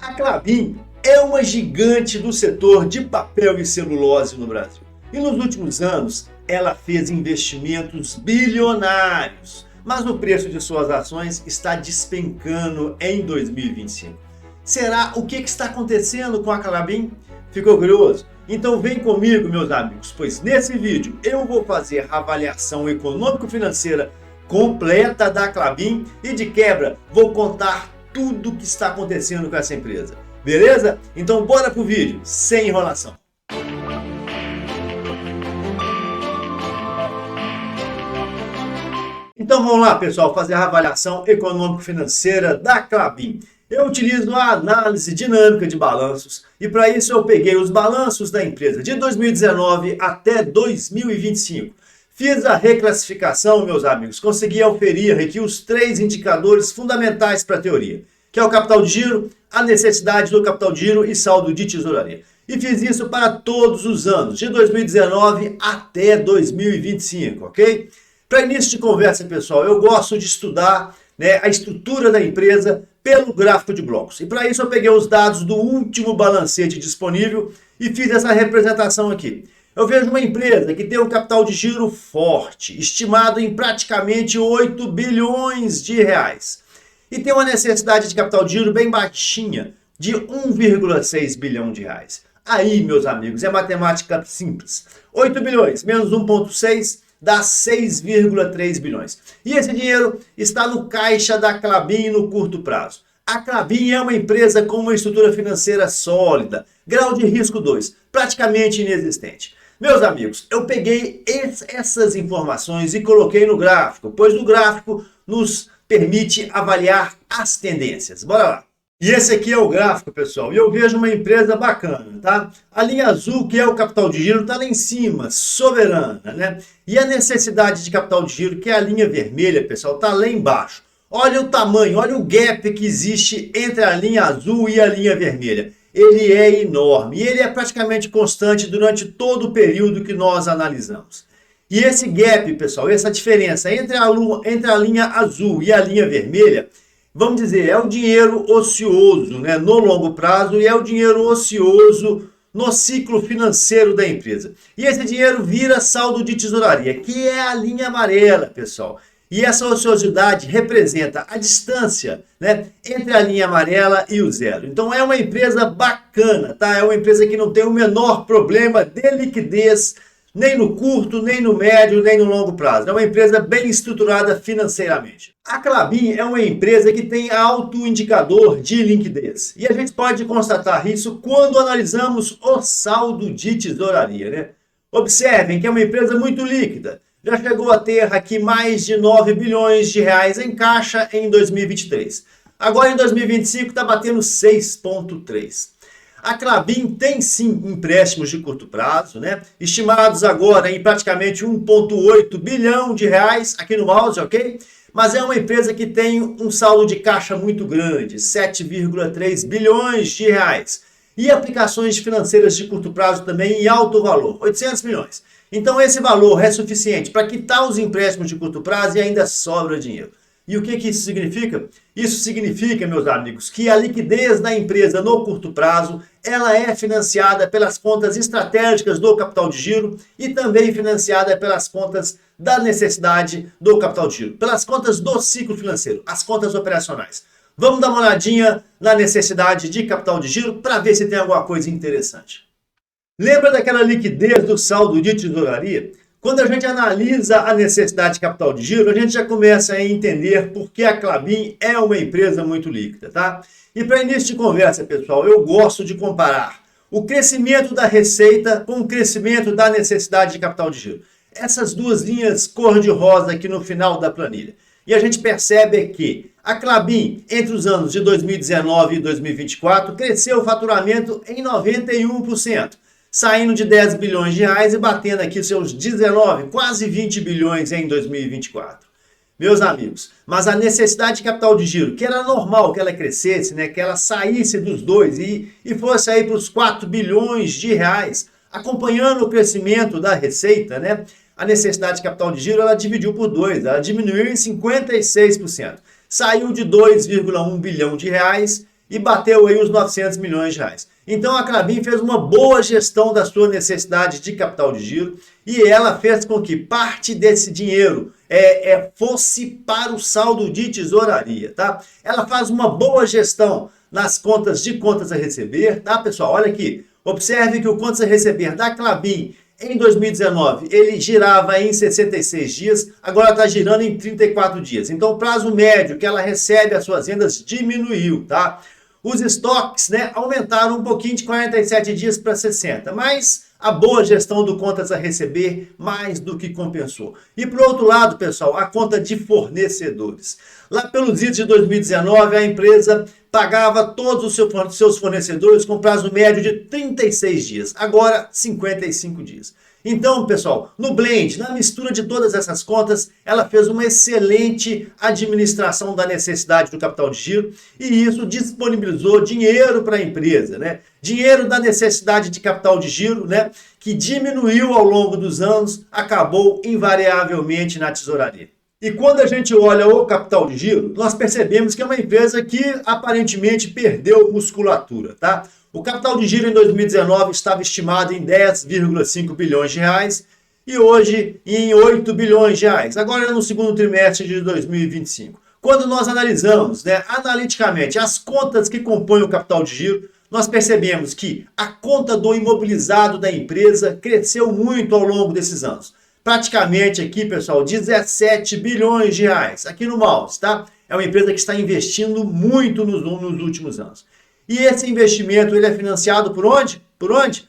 A Klabin é uma gigante do setor de papel e celulose no Brasil. E nos últimos anos, ela fez investimentos bilionários, mas o preço de suas ações está despencando em 2025. Será o que está acontecendo com a Klabin? Ficou curioso? Então vem comigo, meus amigos, pois nesse vídeo eu vou fazer a avaliação econômico-financeira completa da Klabin e de quebra vou contar tudo o que está acontecendo com essa empresa. Beleza? Então bora pro vídeo, sem enrolação. Então vamos lá, pessoal, fazer a avaliação econômico-financeira da Klabin. Eu utilizo a análise dinâmica de balanços e para isso eu peguei os balanços da empresa de 2019 até 2025. Fiz a reclassificação, meus amigos, consegui auferir aqui os três indicadores fundamentais para a teoria, que é o capital de giro, a necessidade do capital de giro e saldo de tesouraria. E fiz isso para todos os anos, de 2019 até 2025, ok? Para início de conversa, pessoal, eu gosto de estudar a estrutura da empresa pelo gráfico de blocos. E para isso eu peguei os dados do último balancete disponível e fiz essa representação aqui. Eu vejo uma empresa que tem um capital de giro forte, estimado em praticamente 8 bilhões de reais. E tem uma necessidade de capital de giro bem baixinha, de 1,6 bilhão de reais. Aí, meus amigos, é matemática simples. 8 bilhões menos 1,6 dá 6,3 bilhões. E esse dinheiro está no caixa da Klabin no curto prazo. A Klabin é uma empresa com uma estrutura financeira sólida, grau de risco 2, praticamente inexistente. Meus amigos, eu peguei essas informações e coloquei no gráfico, pois o gráfico nos permite avaliar as tendências. Bora lá! E esse aqui é o gráfico, pessoal, e eu vejo uma empresa bacana, tá? A linha azul, que é o capital de giro, está lá em cima, soberana, né? E a necessidade de capital de giro, que é a linha vermelha, pessoal, está lá embaixo. Olha o tamanho, olha o gap que existe entre a linha azul e a linha vermelha. Ele é enorme e ele é praticamente constante durante todo o período que nós analisamos. E esse gap, pessoal, essa diferença entre a linha azul e a linha vermelha, vamos dizer, é o dinheiro ocioso, né, no longo prazo, e é o dinheiro ocioso no ciclo financeiro da empresa. E esse dinheiro vira saldo de tesouraria, que é a linha amarela, pessoal. E essa ociosidade representa a distância, né, entre a linha amarela e o zero. Então é uma empresa bacana, tá? É uma empresa que não tem o menor problema de liquidez, nem no curto, nem no médio, nem no longo prazo. É uma empresa bem estruturada financeiramente. A Klabin é uma empresa que tem alto indicador de liquidez. E a gente pode constatar isso quando analisamos o saldo de tesouraria, né? Observem que é uma empresa muito líquida. Já chegou a ter aqui mais de 9 bilhões de reais em caixa em 2023. Agora em 2025 está batendo 6,3. A Klabin tem sim empréstimos de curto prazo, né? Estimados agora em praticamente 1,8 bilhão de reais aqui no mouse, ok? Mas é uma empresa que tem um saldo de caixa muito grande, 7,3 bilhões de reais. E aplicações financeiras de curto prazo também em alto valor, 800 milhões. Então esse valor é suficiente para quitar os empréstimos de curto prazo e ainda sobra dinheiro. E o que isso significa? Isso significa, meus amigos, que a liquidez da empresa no curto prazo, ela é financiada pelas contas estratégicas do capital de giro e também financiada pelas contas da necessidade do capital de giro, pelas contas do ciclo financeiro, as contas operacionais. Vamos dar uma olhadinha na necessidade de capital de giro para ver se tem alguma coisa interessante. Lembra daquela liquidez do saldo de tesouraria? Quando a gente analisa a necessidade de capital de giro, a gente já começa a entender por que a Klabin é uma empresa muito líquida, tá? E para início de conversa, pessoal, eu gosto de comparar o crescimento da receita com o crescimento da necessidade de capital de giro. Essas duas linhas cor-de-rosa aqui no final da planilha. E a gente percebe que a Klabin, entre os anos de 2019 e 2024, cresceu o faturamento em 91%. Saindo de 10 bilhões de reais e batendo aqui seus 19, quase 20 bilhões em 2024. Meus amigos, mas a necessidade de capital de giro, que era normal que ela crescesse, né, que ela saísse dos 2 e fosse aí para os 4 bilhões de reais, acompanhando o crescimento da receita, né, a necessidade de capital de giro ela dividiu por 2, ela diminuiu em 56%. Saiu de 2,1 bilhão de reais e bateu aí os 900 milhões de reais. Então a Klabin fez uma boa gestão da sua necessidade de capital de giro e ela fez com que parte desse dinheiro fosse para o saldo de tesouraria, tá? Ela faz uma boa gestão nas contas a receber, tá, pessoal? Olha aqui, observe que o contas a receber da Klabin em 2019, ele girava em 66 dias, agora está girando em 34 dias. Então, o prazo médio que ela recebe as suas rendas diminuiu, tá? Os estoques, né, aumentaram um pouquinho de 47 dias para 60, mas a boa gestão do contas a receber mais do que compensou. E por outro lado, pessoal, a conta de fornecedores. Lá pelos idos de 2019, a empresa pagava todos os seus fornecedores com prazo médio de 36 dias, agora 55 dias. Então, pessoal, no blend, na mistura de todas essas contas, ela fez uma excelente administração da necessidade do capital de giro e isso disponibilizou dinheiro para a empresa, né? Dinheiro da necessidade de capital de giro, né? Que diminuiu ao longo dos anos, acabou invariavelmente na tesouraria. E quando a gente olha o capital de giro, nós percebemos que é uma empresa que aparentemente perdeu musculatura, tá? O capital de giro em 2019 estava estimado em 10,5 bilhões de reais e hoje em 8 bilhões de reais, agora no segundo trimestre de 2025. Quando nós analisamos, né, analiticamente as contas que compõem o capital de giro, nós percebemos que a conta do imobilizado da empresa cresceu muito ao longo desses anos. Praticamente aqui, pessoal, 17 bilhões de reais, aqui no mouse, tá? É uma empresa que está investindo muito nos últimos anos. E esse investimento, ele é financiado por onde? Por onde?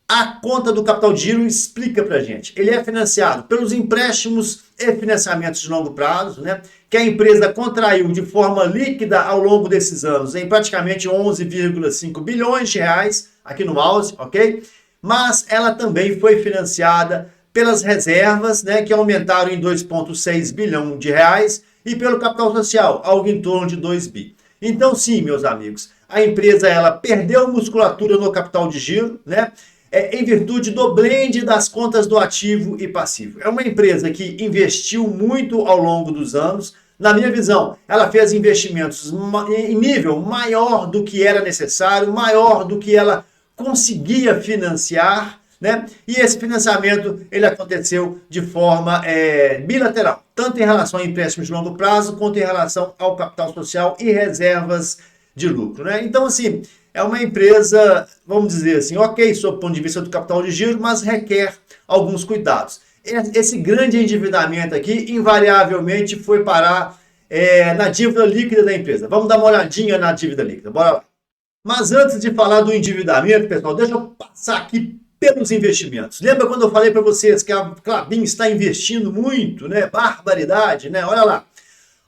A conta do capital de giro explica pra gente. Ele é financiado pelos empréstimos e financiamentos de longo prazo, né? Que a empresa contraiu de forma líquida ao longo desses anos em praticamente 11,5 bilhões de reais, aqui no mouse, ok? Mas ela também foi financiada pelas reservas, né, que aumentaram em 2,6 bilhão de reais e pelo capital social, algo em torno de 2 bi. Então, sim, meus amigos, a empresa ela perdeu musculatura no capital de giro, né, em virtude do blend das contas do ativo e passivo. É uma empresa que investiu muito ao longo dos anos. Na minha visão, ela fez investimentos em nível maior do que era necessário, maior do que ela conseguia financiar, né? E esse financiamento ele aconteceu de forma bilateral, tanto em relação a empréstimos de longo prazo, quanto em relação ao capital social e reservas de lucro, né? Então, assim, é uma empresa, vamos dizer assim, ok, sob o ponto de vista do capital de giro, mas requer alguns cuidados. Esse grande endividamento aqui, invariavelmente, foi parar na dívida líquida da empresa. Vamos dar uma olhadinha na dívida líquida, bora lá. Mas antes de falar do endividamento, pessoal, deixa eu passar aqui pelos investimentos. Lembra quando eu falei para vocês que a Klabin está investindo muito, né? Barbaridade, né? Olha lá.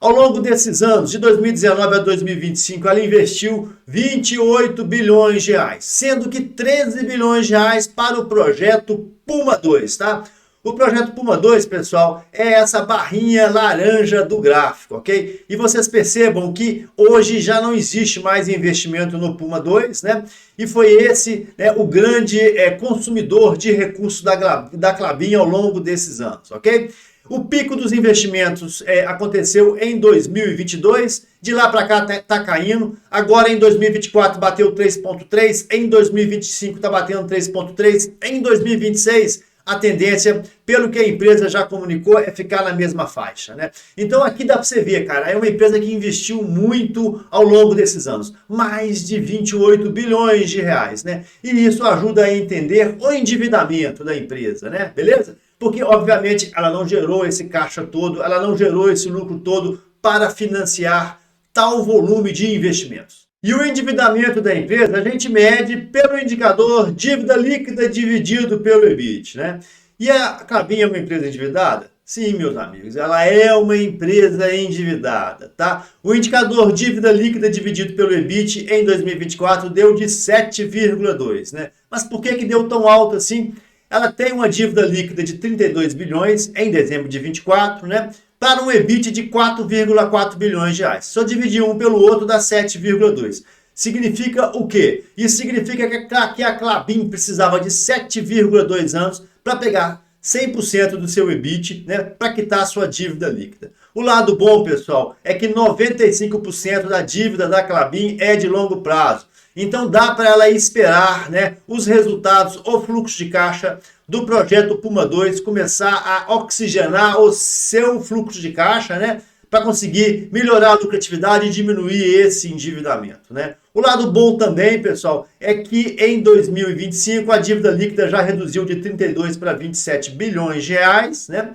Ao longo desses anos, de 2019 a 2025, ela investiu 28 bilhões de reais, sendo que 13 bilhões de reais para o projeto Puma 2, tá? O projeto Puma 2, pessoal, é essa barrinha laranja do gráfico, ok? E vocês percebam que hoje já não existe mais investimento no Puma 2, né? E foi esse, né, o grande consumidor de recursos da Klabin ao longo desses anos, ok? O pico dos investimentos aconteceu em 2022, de lá para cá está caindo, agora em 2024 bateu 3,3, em 2025 está batendo 3,3, em 2026 a tendência, pelo que a empresa já comunicou, é ficar na mesma faixa, né? Então aqui dá para você ver, cara, é uma empresa que investiu muito ao longo desses anos, mais de 28 bilhões de reais, né? E isso ajuda a entender o endividamento da empresa, né? Beleza? Porque, obviamente, ela não gerou esse caixa todo, ela não gerou esse lucro todo para financiar tal volume de investimentos. E o endividamento da empresa a gente mede pelo indicador dívida líquida dividido pelo EBIT, né? E a Klabin é uma empresa endividada? Sim, meus amigos, ela é uma empresa endividada, tá? O indicador dívida líquida dividido pelo EBIT em 2024 deu de 7,2, né? Mas por que deu tão alto assim? Ela tem uma dívida líquida de 32 bilhões em dezembro de 24, né? Para um EBIT de 4,4 bilhões de reais. Se eu dividir um pelo outro, dá 7,2. Significa o quê? Isso significa que a Klabin precisava de 7,2 anos para 100% do seu EBIT, né, para quitar a sua dívida líquida. O lado bom, pessoal, é que 95% da dívida da Klabin é de longo prazo. Então dá para ela esperar, né, os resultados, o fluxo de caixa do projeto Puma II começar a oxigenar o seu fluxo de caixa, né, para conseguir melhorar a lucratividade e diminuir esse endividamento, né? O lado bom também, pessoal, é que em 2025 a dívida líquida já reduziu de 32 para 27 bilhões de reais, né?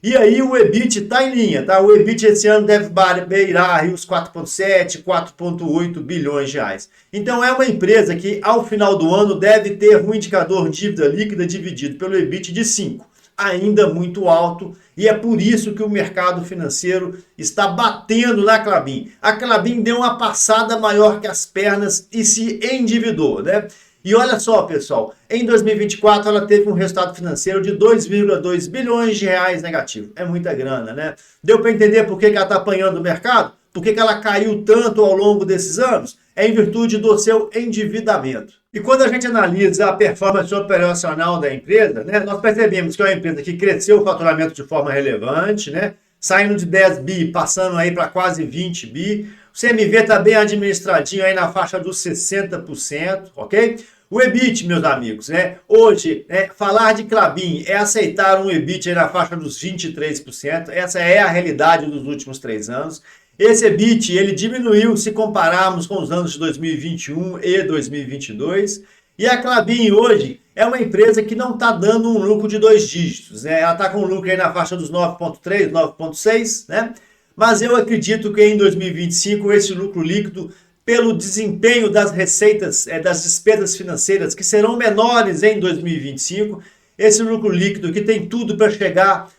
E aí o EBIT está em linha, tá? O EBIT esse ano deve beirar os 4,7, 4,8 bilhões de reais. Então é uma empresa que ao final do ano deve ter um indicador dívida líquida dividido pelo EBIT de 5. Ainda muito alto, e é por isso que o mercado financeiro está batendo na Klabin. A Klabin deu uma passada maior que as pernas e se endividou, né? E olha só, pessoal, em 2024 ela teve um resultado financeiro de 2,2 bilhões de reais negativo. É muita grana, né? Deu para entender por que ela está apanhando o mercado? Por que ela caiu tanto ao longo desses anos? É em virtude do seu endividamento. E quando a gente analisa a performance operacional da empresa, né, nós percebemos que é uma empresa que cresceu o faturamento de forma relevante, né, saindo de 10 bi, passando aí para quase 20 bi. O CMV está bem administradinho aí na faixa dos 60%, ok? O EBIT, meus amigos, né, hoje, falar de Klabin é aceitar um EBIT aí na faixa dos 23%. Essa é a realidade dos últimos 3 anos. Esse EBIT ele diminuiu se compararmos com os anos de 2021 e 2022. E a Klabin hoje é uma empresa que não está dando um lucro de 2 dígitos, né? Ela está com um lucro aí na faixa dos 9,3, 9,6, né? Mas eu acredito que em 2025 esse lucro líquido, pelo desempenho das receitas, das despesas financeiras que serão menores em 2025, esse lucro líquido que tem tudo para chegar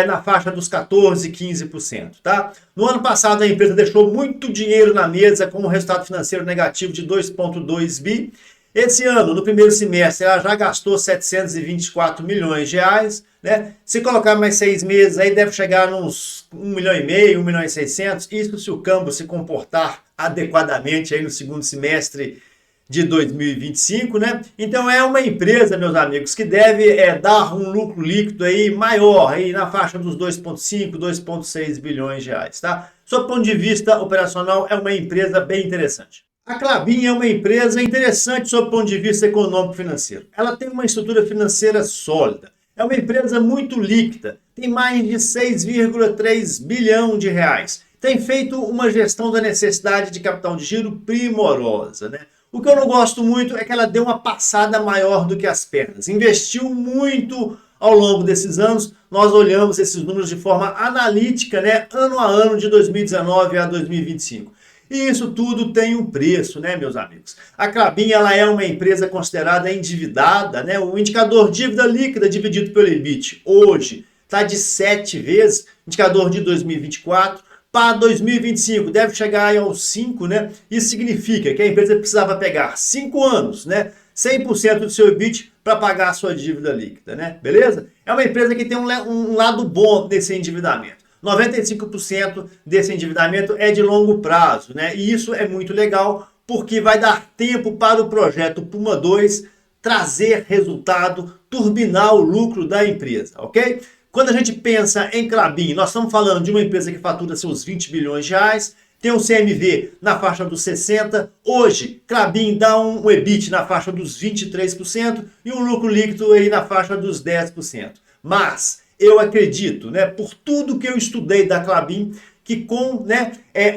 na faixa dos 14%, 15%, tá? No ano passado a empresa deixou muito dinheiro na mesa com um resultado financeiro negativo de 2,2 bi. Esse ano, no primeiro semestre, ela já gastou 724 milhões de reais, né? Se colocar mais 6 meses, aí deve chegar uns 1,5 milhão, 1 milhão e 600. Isso se o câmbio se comportar adequadamente aí no segundo semestre de 2025, né? Então é uma empresa, meus amigos, que deve dar um lucro líquido aí maior, aí na faixa dos 2,5, 2,6 bilhões de reais, tá? Sob ponto de vista operacional, é uma empresa bem interessante. A Klabin é uma empresa interessante sob ponto de vista econômico-financeiro. Ela tem uma estrutura financeira sólida. É uma empresa muito líquida, tem mais de 6,3 bilhão de reais. Tem feito uma gestão da necessidade de capital de giro primorosa, né? O que eu não gosto muito é que ela deu uma passada maior do que as pernas. Investiu muito ao longo desses anos. Nós olhamos esses números de forma analítica, né, ano a ano, de 2019 a 2025. E isso tudo tem um preço, né, meus amigos? A Klabin ela é uma empresa considerada endividada, né? O indicador dívida líquida dividido pelo EBIT hoje está de 7 vezes, indicador de 2024. Para 2025 deve chegar aos 5, né? Isso significa que a empresa precisava pegar 5 anos, né? 100% do seu EBIT para pagar a sua dívida líquida, né? Beleza? É uma empresa que tem um lado bom desse endividamento. 95% desse endividamento é de longo prazo, né? E isso é muito legal porque vai dar tempo para o projeto Puma II trazer resultado, turbinar o lucro da empresa, ok? Quando a gente pensa em Klabin, nós estamos falando de uma empresa que fatura seus 20 bilhões de reais, tem um CMV na faixa dos 60%, hoje Klabin dá um EBIT na faixa dos 23% e um lucro líquido aí na faixa dos 10%. Mas eu acredito, né, por tudo que eu estudei da Klabin, que com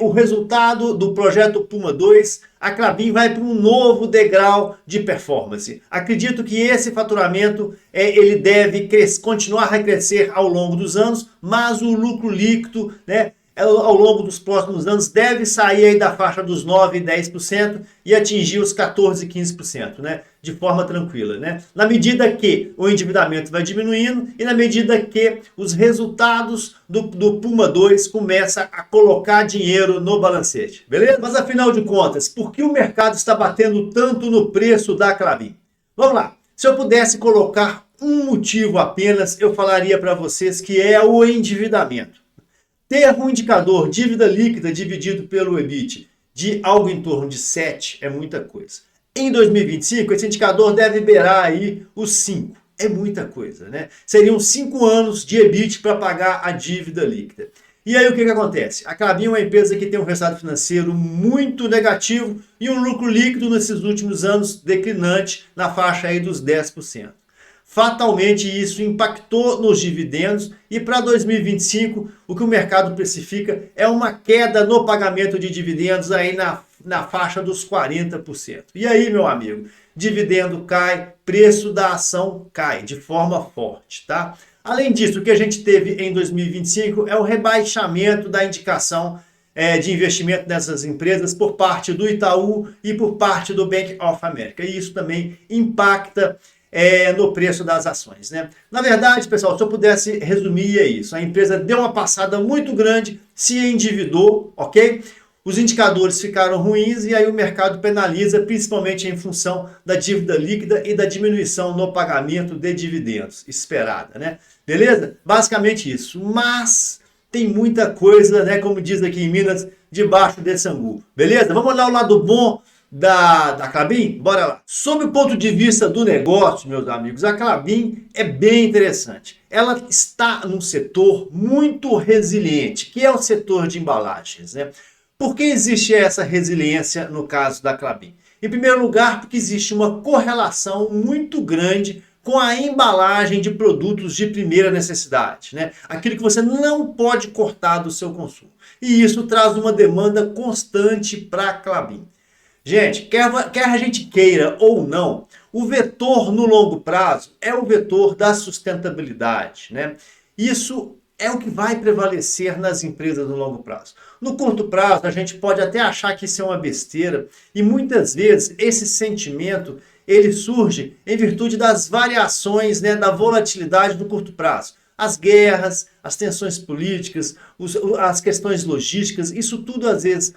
o resultado do projeto Puma II, a Klabin vai para um novo degrau de performance. Acredito que esse faturamento ele deve continuar a crescer ao longo dos anos, mas o lucro líquido, né, ao longo dos próximos anos deve sair aí da faixa dos 9% e 10% e atingir os 14% e 15%, né? De forma tranquila, né? Na medida que o endividamento vai diminuindo e na medida que os resultados do Puma II começam a colocar dinheiro no balancete, beleza? Mas afinal de contas, por que o mercado está batendo tanto no preço da Klabin? Vamos lá, se eu pudesse colocar um motivo apenas, eu falaria para vocês que é o endividamento. Ter um indicador dívida líquida dividido pelo EBIT de algo em torno de 7 é muita coisa. Em 2025, esse indicador deve beirar aí os 5, é muita coisa, né? Seriam 5 anos de EBIT para pagar a dívida líquida. E aí o que acontece? A Klabin é uma empresa que tem um resultado financeiro muito negativo e um lucro líquido nesses últimos anos declinante na faixa aí dos 10%. Fatalmente isso impactou nos dividendos e para 2025 o que o mercado precifica é uma queda no pagamento de dividendos aí na faixa dos 40%. E aí, meu amigo, dividendo cai, preço da ação cai de forma forte, tá? Além disso, o que a gente teve em 2025 é o rebaixamento da indicação de investimento nessas empresas por parte do Itaú e por parte do Bank of America. E isso também impacta no preço das ações, né? Na verdade, pessoal, se eu pudesse resumir, é isso. A empresa deu uma passada muito grande, se endividou, ok? Os indicadores ficaram ruins e aí o mercado penaliza, principalmente em função da dívida líquida e da diminuição no pagamento de dividendos esperada, né? Beleza? Basicamente isso. Mas tem muita coisa, né? Como diz aqui em Minas, debaixo desse angu. Beleza? Vamos olhar o lado bom da Klabin? Bora lá. Sob o ponto de vista do negócio, meus amigos, a Klabin é bem interessante. Ela está num setor muito resiliente, que é o setor de embalagens, né? Por que existe essa resiliência no caso da Klabin? Em primeiro lugar, porque existe uma correlação muito grande com a embalagem de produtos de primeira necessidade, né? Aquilo que você não pode cortar do seu consumo. E isso traz uma demanda constante para a Klabin. Gente, quer a gente queira ou não, o vetor no longo prazo é o vetor da sustentabilidade, né? Isso é o que vai prevalecer nas empresas no longo prazo. No curto prazo, a gente pode até achar que isso é uma besteira e muitas vezes esse sentimento ele surge em virtude das variações, né, da volatilidade do curto prazo. As guerras, as tensões políticas, as questões logísticas, isso tudo às vezes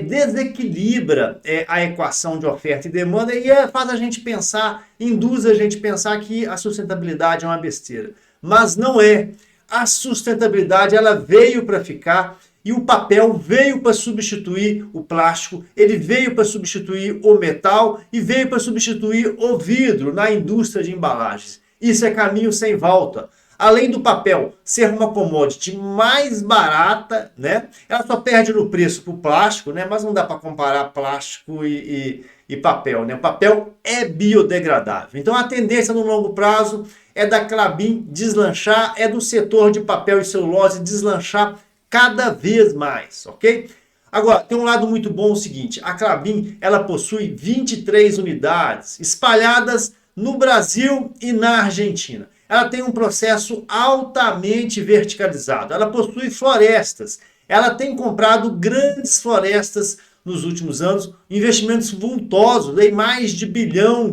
desequilibra a equação de oferta e demanda e faz a gente pensar, induz a gente a pensar que a sustentabilidade é uma besteira. Mas não é. A sustentabilidade ela veio para ficar e o papel veio para substituir o plástico, ele veio para substituir o metal e veio para substituir o vidro na indústria de embalagens. Isso é caminho sem volta. Além do papel ser uma commodity mais barata, né? Ela só perde no preço para o plástico, né? Mas não dá para comparar plástico e papel, né? O papel é biodegradável. Então a tendência no longo prazo é da Klabin deslanchar, é do setor de papel e celulose deslanchar cada vez mais, ok? Agora, tem um lado muito bom o seguinte, a Klabin, ela possui 23 unidades espalhadas no Brasil e na Argentina. Ela tem um processo altamente verticalizado, ela possui florestas, ela tem comprado grandes florestas nos últimos anos, investimentos vultosos, em mais de R$ 1 bilhão,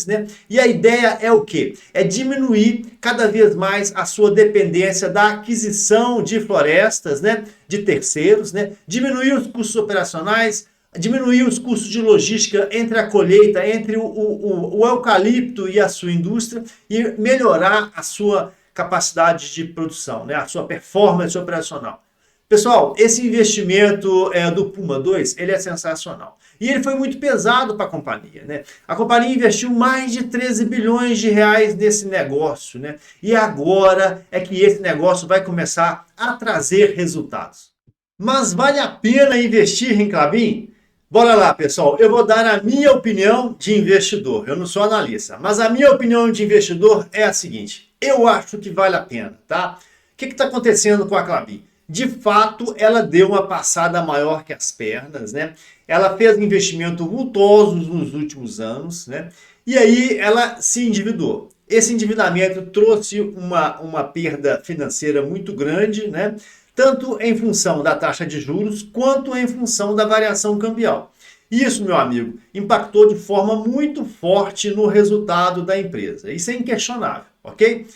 né? E a ideia é o quê? É diminuir cada vez mais a sua dependência da aquisição de florestas, né? De terceiros, né? Diminuir os custos operacionais, diminuir os custos de logística entre a colheita, entre o eucalipto e a sua indústria e melhorar a sua capacidade de produção, né? A sua performance operacional. Pessoal, esse investimento do Puma 2, ele é sensacional. E ele foi muito pesado para a companhia, né? A companhia investiu mais de 13 bilhões de reais nesse negócio, né? E agora é que esse negócio vai começar a trazer resultados. Mas vale a pena investir em Klabin? Bora lá, pessoal. Eu vou dar a minha opinião de investidor. Eu não sou analista, mas a minha opinião de investidor é a seguinte. Eu acho que vale a pena, tá? O que está acontecendo com a Klabin? De fato, ela deu uma passada maior que as pernas, né? Ela fez investimentos vultosos nos últimos anos, né? E aí ela se endividou. Esse endividamento trouxe uma perda financeira muito grande, né? Tanto em função da taxa de juros, quanto em função da variação cambial. Isso, meu amigo, impactou de forma muito forte no resultado da empresa. Isso é inquestionável, ok?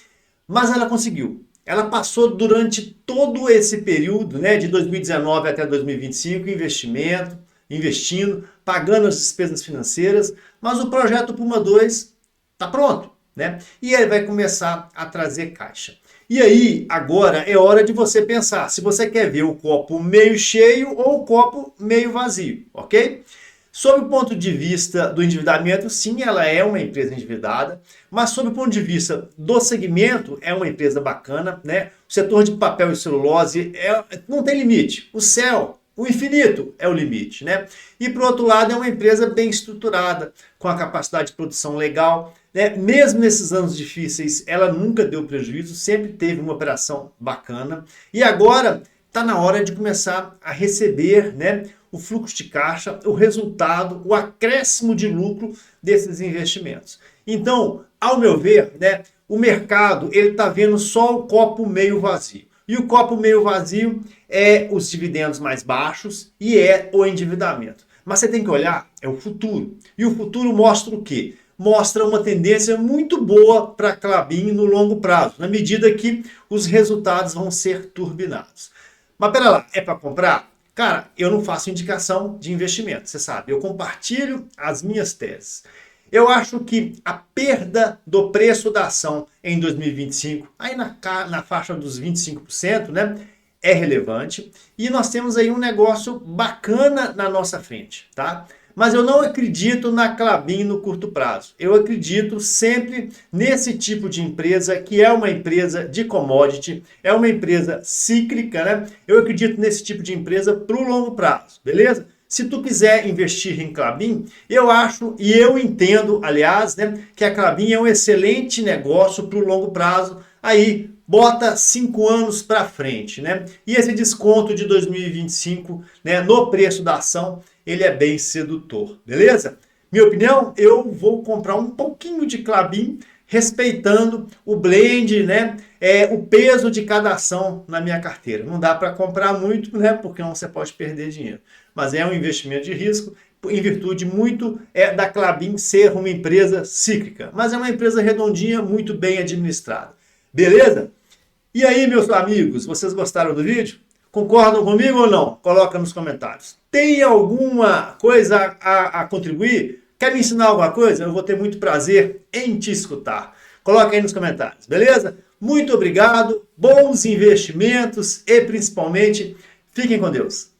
Mas ela conseguiu. Ela passou durante todo esse período, né, de 2019 até 2025, investindo, pagando as despesas financeiras, mas o projeto Puma 2 está pronto, né? E ele vai começar a trazer caixa. E aí, agora é hora de você pensar se você quer ver o copo meio cheio ou o copo meio vazio, ok? Sob o ponto de vista do endividamento, sim, ela é uma empresa endividada, mas sob o ponto de vista do segmento, é uma empresa bacana, né? O setor de papel e celulose não tem limite. O céu, o infinito é o limite, né? E por outro lado, é uma empresa bem estruturada, com a capacidade de produção legal, né? Mesmo nesses anos difíceis, ela nunca deu prejuízo, sempre teve uma operação bacana. E agora está na hora de começar a receber, né, o fluxo de caixa, o resultado, o acréscimo de lucro desses investimentos. Então, ao meu ver, né, o mercado ele está vendo só o copo meio vazio. E o copo meio vazio é os dividendos mais baixos e é o endividamento. Mas você tem que olhar, é o futuro. E o futuro mostra o quê? Mostra uma tendência muito boa para a Klabin no longo prazo, na medida que os resultados vão ser turbinados. Mas pera lá, é para comprar? Cara, eu não faço indicação de investimento, você sabe. Eu compartilho as minhas teses. Eu acho que a perda do preço da ação em 2025, aí na faixa dos 25%, né, é relevante. E nós temos aí um negócio bacana na nossa frente, tá? Mas eu não acredito na Klabin no curto prazo. Eu acredito sempre nesse tipo de empresa que é uma empresa de commodity, é uma empresa cíclica, né? Eu acredito nesse tipo de empresa para o longo prazo, beleza? Se tu quiser investir em Klabin, eu acho e eu entendo, aliás, né, que a Klabin é um excelente negócio para o longo prazo. Aí, bota 5 anos para frente, né? E esse desconto de 2025, né, no preço da ação, ele é bem sedutor, beleza? Minha opinião, eu vou comprar um pouquinho de Klabin, respeitando o blend, né? O peso de cada ação na minha carteira. Não dá para comprar muito, né? Porque não você pode perder dinheiro. Mas é um investimento de risco, em virtude muito da Klabin ser uma empresa cíclica. Mas é uma empresa redondinha, muito bem administrada. Beleza? E aí, meus amigos, vocês gostaram do vídeo? Concordam comigo ou não? Coloca nos comentários. Tem alguma coisa a contribuir? Quer me ensinar alguma coisa? Eu vou ter muito prazer em te escutar. Coloca aí nos comentários, beleza? Muito obrigado, bons investimentos e principalmente fiquem com Deus.